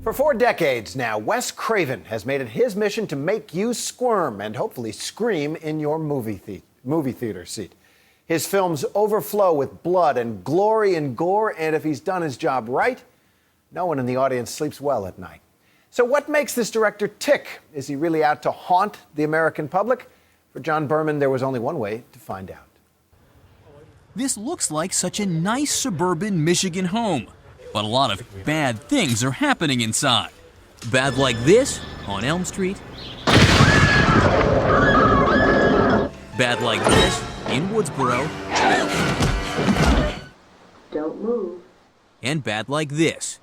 For 4 decades now, Wes Craven has made it his mission to make you squirm and hopefully scream in your movie theater seat. His films overflow with blood and glory and gore, and if he's done his job right, no one in the audience sleeps well at night. So what makes this director tick? Is he really out to haunt the American public? For John Berman, there was only one way to find out. This looks like such a nice suburban Michigan home, but a lot of bad things are happening inside. Bad like this on Elm Street. Bad like this in Woodsboro. Don't move. And bad like this.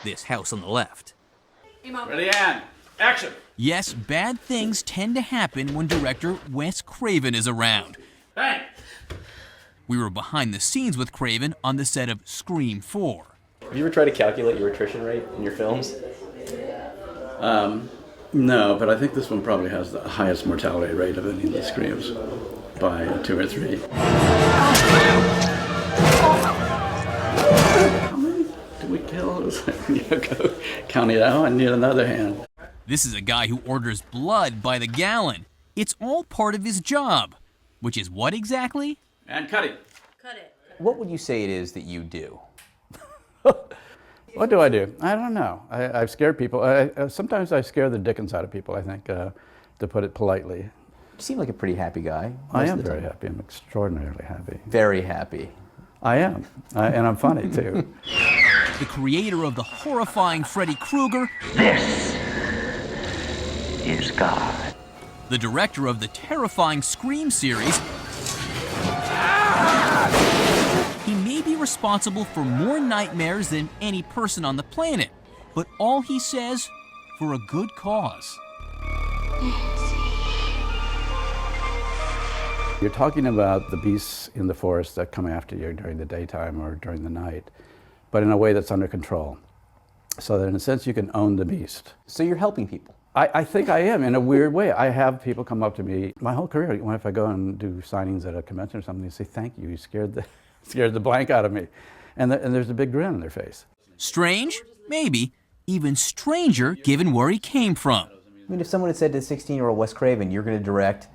This house on the left. Ready, and action! Yes, bad things tend to happen when director Wes Craven is around. Bang! We were behind the scenes with Craven on the set of Scream 4. Have you ever tried to calculate your attrition rate in your films? No, but I think this one probably has the highest mortality rate of any of the Screams by 2 or 3. How many did we kill? Go count it out. I need another hand. This is a guy who orders blood by the gallon. It's all part of his job, which is what exactly? And cut it. Cut it. What would you say it is that you do? What do? I don't know. I've scared people. Sometimes I scare the dickens out of people, I think, to put it politely. You seem like a pretty happy guy. I am very happy. I'm extraordinarily happy. Very happy. I am. And I'm funny, too. The creator of the horrifying Freddy Krueger. This is God. The director of the terrifying Scream series. He may be responsible for more nightmares than any person on the planet, but all he says, for a good cause. You're talking about the beasts in the forest that come after you during the daytime or during the night, but in a way that's under control. So that in a sense you can own the beast. So you're helping people? I think I am, in a weird way. I have people come up to me, my whole career, if I go and do signings at a convention or something, they say, thank you, you scared the blank out of me. And there's a big grin on their face. Strange? Maybe. Even stranger given where he came from. I mean, if someone had said to 16-year-old Wes Craven, you're going to direct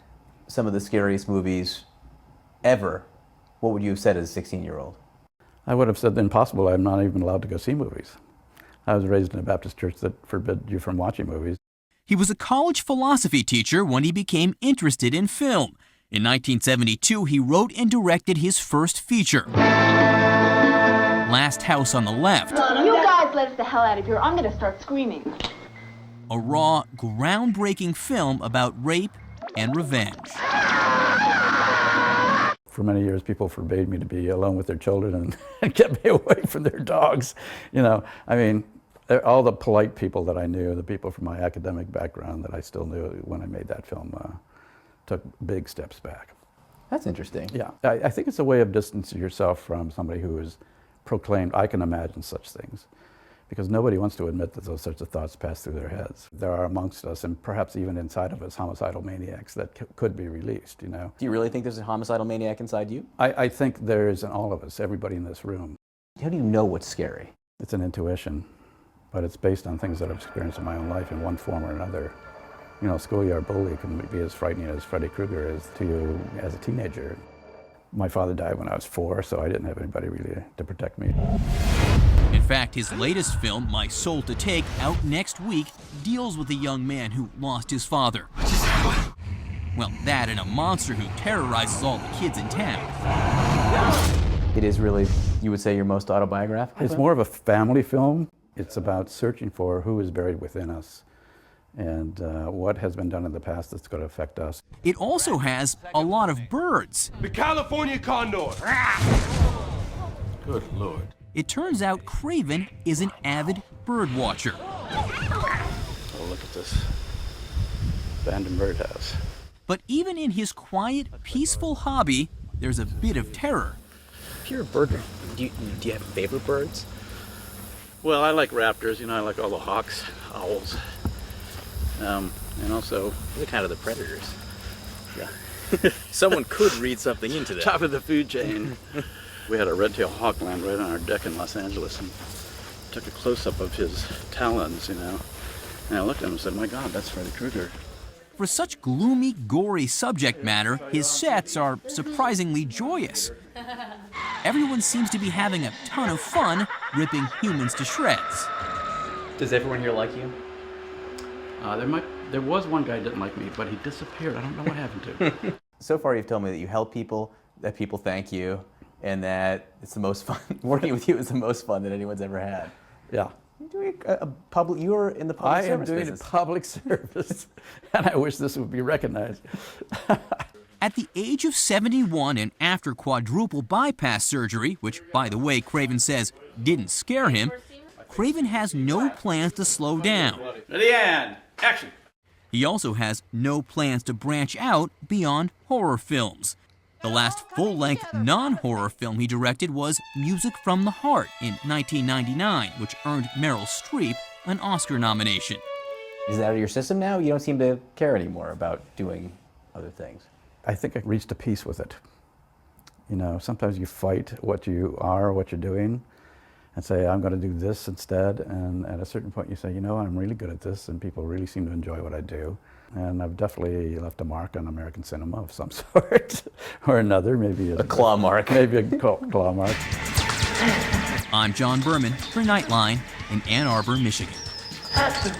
some of the scariest movies ever, what would you have said as a 16-year-old? I would have said, impossible, I'm not even allowed to go see movies. I was raised in a Baptist church that forbid you from watching movies. He was a college philosophy teacher when he became interested in film. In 1972, he wrote and directed his first feature, Last House on the Left. You guys let us the hell out of here. I'm gonna start screaming. A raw, groundbreaking film about rape and revenge. For many years, people forbade me to be alone with their children and kept me away from their dogs. You know, I mean, all the polite people that I knew, the people from my academic background that I still knew when I made that film, took big steps back. That's interesting. Yeah, I think it's a way of distancing yourself from somebody who has proclaimed, I can imagine such things. Because nobody wants to admit that those sorts of thoughts pass through their heads. There are amongst us, and perhaps even inside of us, homicidal maniacs that could be released, you know. Do you really think there's a homicidal maniac inside you? I think there is in all of us, everybody in this room. How do you know what's scary? It's an intuition, but it's based on things that I've experienced in my own life in one form or another. You know, a schoolyard bully can be as frightening as Freddy Krueger is to you as a teenager. My father died when I was 4, so I didn't have anybody really to protect me. In fact, his latest film, My Soul to Take, out next week, deals with a young man who lost his father. Well, that and a monster who terrorizes all the kids in town. It is really, you would say, your most autobiographical? It's more of a family film. It's about searching for who is buried within us and what has been done in the past that's going to affect us. It also has a lot of birds. The California condor. Good Lord. It turns out Craven is an avid bird watcher. Oh, look at this abandoned birdhouse. But even in his quiet, peaceful hobby, there's a bit of terror. If you're a birder, do you have favorite birds? Well, I like raptors, you know, I like all the hawks, owls, and also... They're kind of the predators. Yeah. Someone could read something into that. Top of the food chain. We had a red-tailed hawk land right on our deck in Los Angeles, and took a close-up of his talons, and I looked at him and said, my God, that's Freddy Krueger. For such gloomy, gory subject matter, his sets are surprisingly joyous. Everyone seems to be having a ton of fun ripping humans to shreds. Does everyone here like you? There was one guy who didn't like me, but he disappeared. I don't know what happened to him. So far, you've told me that you help people, that people thank you, and that it's the most fun. Working with you is the most fun that anyone's ever had. Yeah. You're doing a public. You are in the public service I am doing business. public service, and I wish this would be recognized. At the age of 71 and after quadruple bypass surgery, which, by the way, Craven says didn't scare him, Craven has no plans to slow down. Ready and action. He also has no plans to branch out beyond horror films. The last full-length non-horror film he directed was Music from the Heart in 1999, which earned Meryl Streep an Oscar nomination. Is that out of your system now? You don't seem to care anymore about doing other things. I think I reached a peace with it. Sometimes you fight what you are, what you're doing, and say, I'm going to do this instead. And at a certain point you say, I'm really good at this, and people really seem to enjoy what I do. And I've definitely left a mark on American cinema of some sort or another, maybe A claw mark. Maybe a claw mark. I'm John Berman for Nightline in Ann Arbor, Michigan. Action.